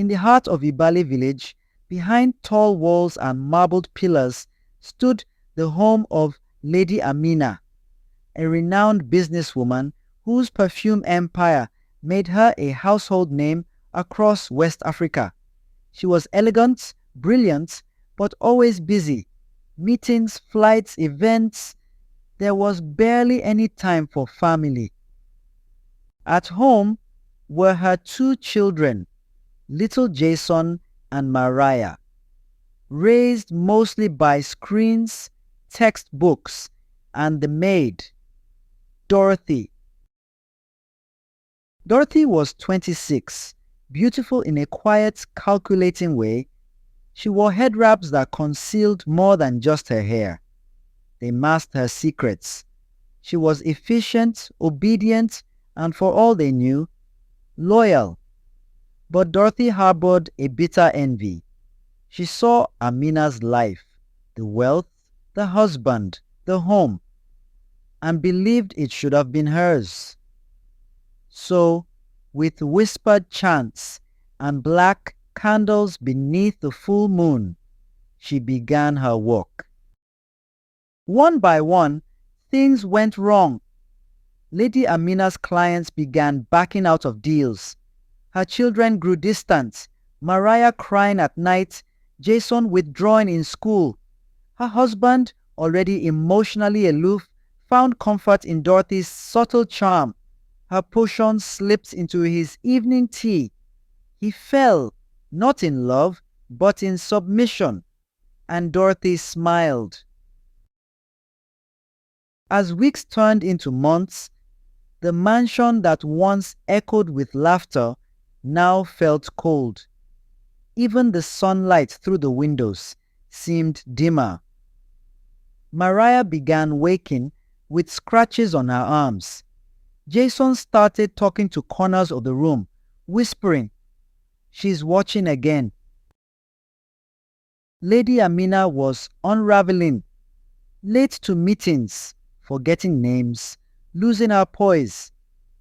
In the heart of Ibali village, behind tall walls and marbled pillars, stood the home of Lady Amina, a renowned businesswoman whose perfume empire made her a household name across West Africa. She was elegant, brilliant, but always busy. Meetings, flights, events. There was barely any time for family. At home were her two children, little Jason and Mariah, raised mostly by screens, textbooks, and the maid, Dorothy. Dorothy was 26, beautiful in a quiet, calculating way. She wore head wraps that concealed more than just her hair. They masked her secrets. She was efficient, obedient, and for all they knew, loyal. But Dorothy harbored a bitter envy. She saw Amina's life, the wealth, the husband, the home, and believed it should have been hers. So, with whispered chants and black candles beneath the full moon, she began her work. One by one, things went wrong. Lady Amina's clients began backing out of deals. Her children grew distant, Mariah crying at night, Jason withdrawing in school. Her husband, already emotionally aloof, found comfort in Dorothy's subtle charm. Her potion slipped into his evening tea. He fell, not in love, but in submission, and Dorothy smiled. As weeks turned into months, the mansion that once echoed with laughter now felt cold. Even the sunlight through the windows seemed dimmer. Mariah began waking with scratches on her arms. Jason started talking to corners of the room, whispering, "She's watching again." Lady Amina was unraveling, late to meetings, forgetting names, losing her poise.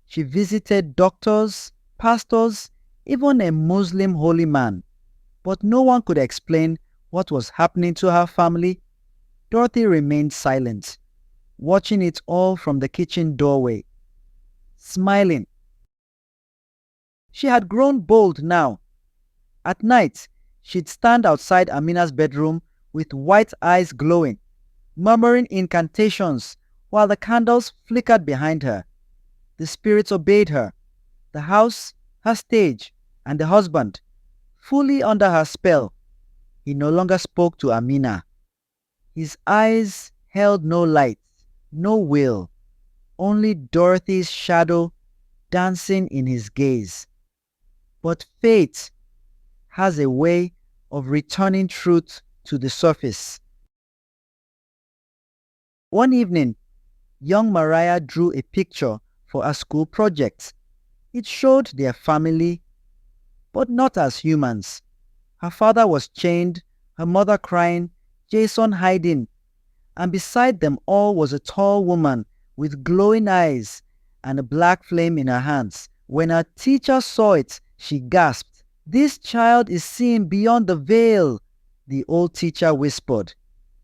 She visited doctors, pastors, even a Muslim holy man, but no one could explain what was happening to her family. Dorothy remained silent, watching it all from the kitchen doorway, smiling. She had grown bold now. At night, she'd stand outside Amina's bedroom with white eyes glowing, murmuring incantations while the candles flickered behind her. The spirits obeyed her. The house, her stage, and the husband, fully under her spell. He no longer spoke to Amina. His eyes held no light, no will, only Dorothy's shadow dancing in his gaze. But fate has a way of returning truth to the surface. One evening, young Mariah drew a picture for a school project. It showed their family, but not as humans. Her father was chained, her mother crying, Jason hiding, and beside them all was a tall woman with glowing eyes and a black flame in her hands. When her teacher saw it, she gasped. "This child is seeing beyond the veil," the old teacher whispered.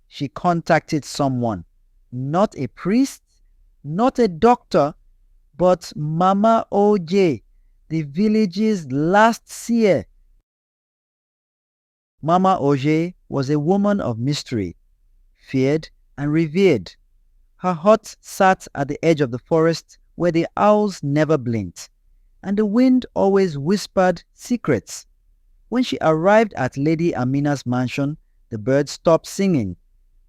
She contacted someone, not a priest, not a doctor, but Mama OJ, the village's last seer. Mama OJ was a woman of mystery, feared and revered. Her hut sat at the edge of the forest where the owls never blinked, and the wind always whispered secrets. When she arrived at Lady Amina's mansion, the birds stopped singing.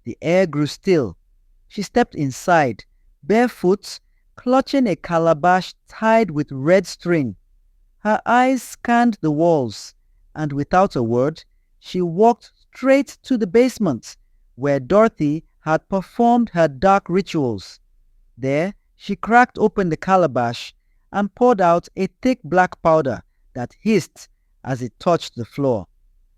The air grew still. She stepped inside, barefoot, clutching a calabash tied with red string. Her eyes scanned the walls, and without a word, she walked straight to the basement, where Dorothy had performed her dark rituals. There, she cracked open the calabash and poured out a thick black powder that hissed as it touched the floor.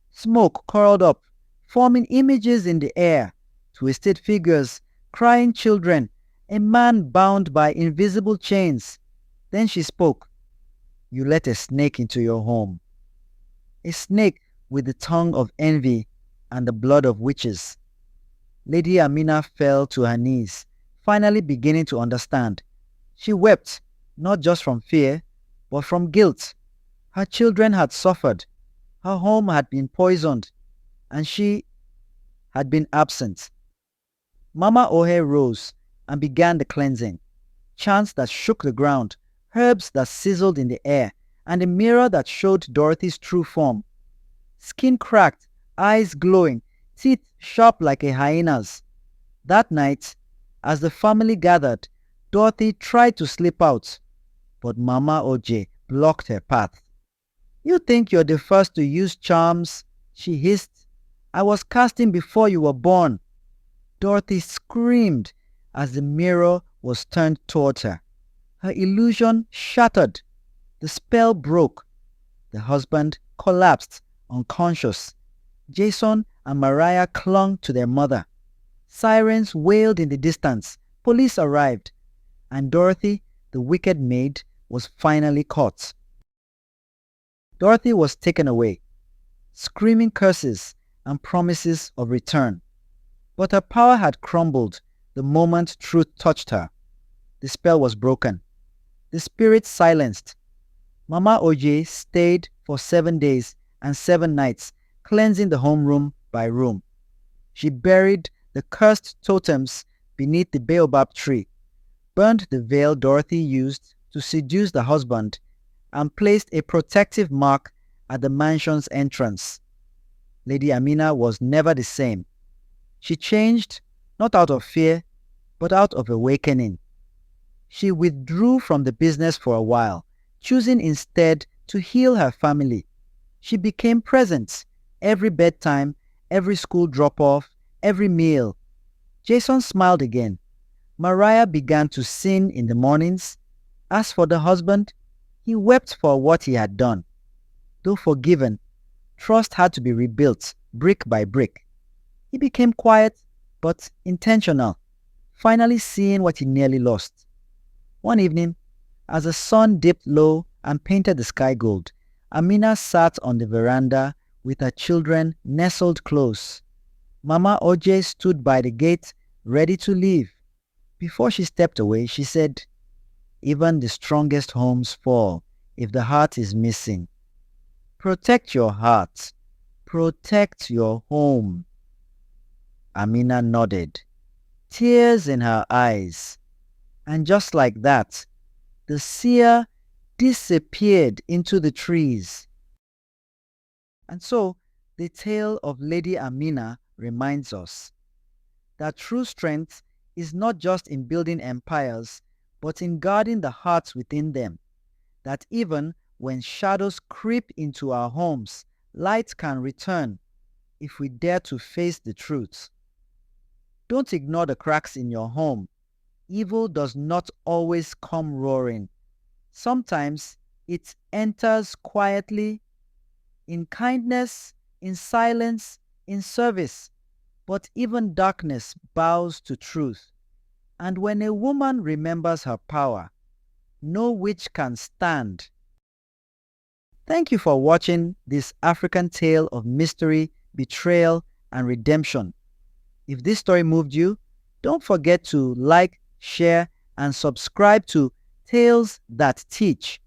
Smoke curled up, forming images in the air, twisted figures, crying children, a man bound by invisible chains. Then she spoke. "You let a snake into your home." a snake with the tongue of envy and the blood of witches. Lady Amina fell to her knees, finally beginning to understand. She wept, not just from fear, but from guilt. Her children had suffered, her home had been poisoned, and she had been absent. Mama Ohe rose and began the cleansing. Chants that shook the ground, herbs that sizzled in the air, and a mirror that showed Dorothy's true form. Skin cracked, eyes glowing, teeth sharp like a hyena's. That night, as the family gathered, Dorothy tried to slip out, but Mama Oje blocked her path. "You think you're the first to use charms?" she hissed. "I was casting before you were born." Dorothy screamed as the mirror was turned towards her. Her illusion shattered. The spell broke. The husband collapsed, unconscious. Jason and Mariah clung to their mother. Sirens wailed in the distance. Police arrived. And Dorothy, the wicked maid, was finally caught. Dorothy was taken away, screaming curses and promises of return. But her power had crumbled the moment truth touched her. The spell was broken. The spirit silenced. Mama Oje stayed for 7 days and 7 nights, cleansing the home room by room. She buried the cursed totems beneath the baobab tree, burned the veil Dorothy used to seduce the husband, and placed a protective mark at the mansion's entrance. Lady Amina was never the same. She changed, not out of fear, but out of awakening. She withdrew from the business for a while, choosing instead to heal her family. She became present every bedtime, every school drop-off, every meal. Jason smiled again. Mariah began to sing in the mornings. As for the husband, he wept for what he had done. Though forgiven, trust had to be rebuilt brick by brick. He became quiet but intentional, finally seeing what he nearly lost. One evening, as the sun dipped low and painted the sky gold, Amina sat on the veranda with her children nestled close. Mama Oje stood by the gate, ready to leave. Before she stepped away, she said, "Even the strongest homes fall if the heart is missing. Protect your heart. Protect your home." Amina nodded, tears in her eyes. And just like that, the seer disappeared into the trees. And so, the tale of Lady Amina reminds us that true strength is not just in building empires, but in guarding the hearts within them. That even when shadows creep into our homes, light can return if we dare to face the truth. Don't ignore the cracks in your home. Evil does not always come roaring. Sometimes it enters quietly, in kindness, in silence, in service. But even darkness bows to truth. And when a woman remembers her power, no witch can stand. Thank you for watching this African tale of mystery, betrayal, and redemption. If this story moved you, don't forget to like, share, and subscribe to Tales That Teach,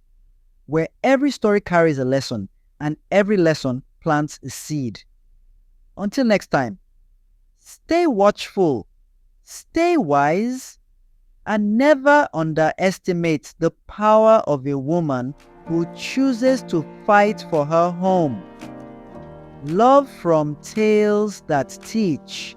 where every story carries a lesson and every lesson plants a seed. Until next time, stay watchful, stay wise, and never underestimate the power of a woman who chooses to fight for her home. Love from Tales That Teach.